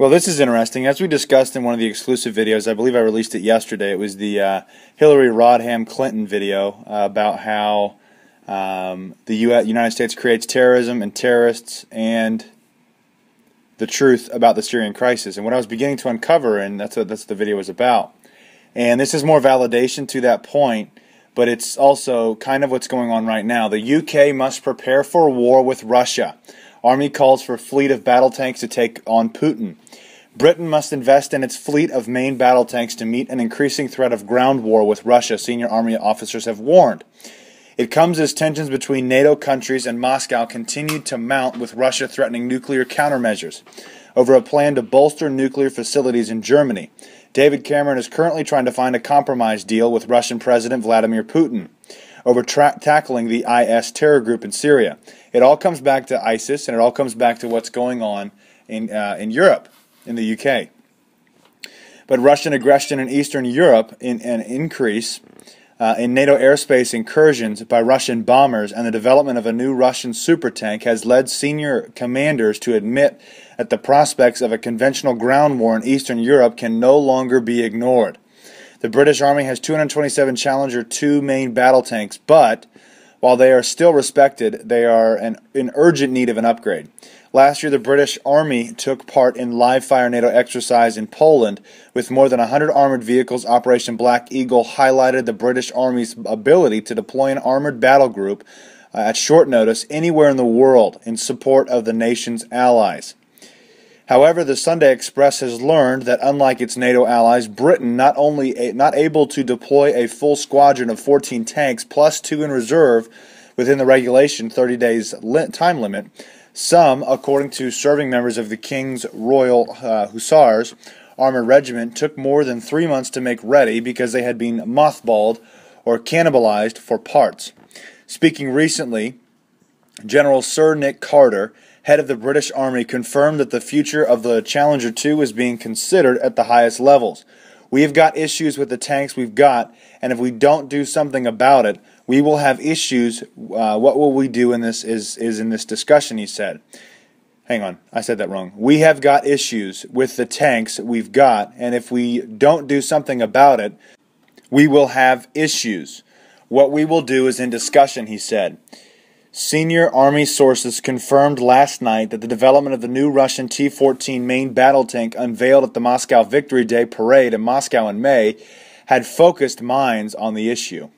Well, this is interesting. As we discussed in one of the exclusive videos, I believe I released it yesterday, it was the Hillary Rodham Clinton video about how the United States creates terrorism and terrorists and the truth about the Syrian crisis. And what I was beginning to uncover, and that's what the video was about. And this is more validation to that point, but it's also kind of what's going on right now. The UK must prepare for war with Russia. Army calls for a fleet of battle tanks to take on Putin. Britain must invest in its fleet of main battle tanks to meet an increasing threat of ground war with Russia, senior army officers have warned. It comes as tensions between NATO countries and Moscow continued to mount, with Russia threatening nuclear countermeasures over a plan to bolster nuclear facilities in Germany. David Cameron is currently trying to find a compromise deal with Russian President Vladimir Putin over tackling the IS terror group in Syria. It all comes back to ISIS, and it all comes back to what's going on in Europe, in the UK. But Russian aggression in Eastern Europe, an increase in NATO airspace incursions by Russian bombers, and the development of a new Russian supertank has led senior commanders to admit that the prospects of a conventional ground war in Eastern Europe can no longer be ignored. The British Army has 227 Challenger 2 main battle tanks, but while they are still respected, they are in urgent need of an upgrade. Last year, the British Army took part in live-fire NATO exercise in Poland. With more than 100 armored vehicles, Operation Black Eagle highlighted the British Army's ability to deploy an armored battle group at short notice anywhere in the world in support of the nation's allies. However, the Sunday Express has learned that unlike its NATO allies, Britain not able to deploy a full squadron of 14 tanks plus 2 in reserve within the regulation 30 days time limit. Some, according to serving members of the King's Royal Hussars Armored Regiment, took more than 3 months to make ready because they had been mothballed or cannibalized for parts. Speaking recently, General Sir Nick Carter, head of the British Army, confirmed that the future of the Challenger 2 is being considered at the highest levels. We have got issues with the tanks we've got, and if we don't do something about it, we will have issues. What will we do in this is in this discussion, he said. Hang on, I said that wrong. We have got issues with the tanks we've got, and if we don't do something about it, we will have issues. What we will do is in discussion, he said. Senior Army sources confirmed last night that the development of the new Russian T-14 main battle tank unveiled at the Moscow Victory Day parade in Moscow in May had focused minds on the issue.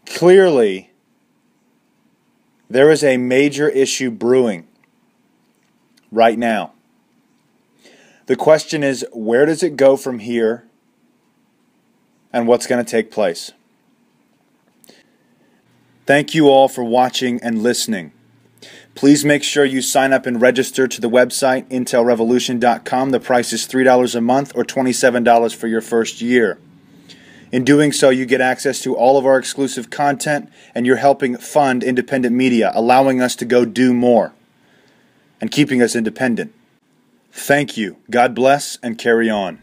Clearly, there is a major issue brewing right now. The question is, where does it go from here, and what's going to take place? Thank you all for watching and listening. Please make sure you sign up and register to the website intelrevolution.com. The price is $3 a month or $27 for your first year. In doing so, you get access to all of our exclusive content, and you're helping fund independent media, allowing us to go do more and keeping us independent. Thank you. God bless, and carry on.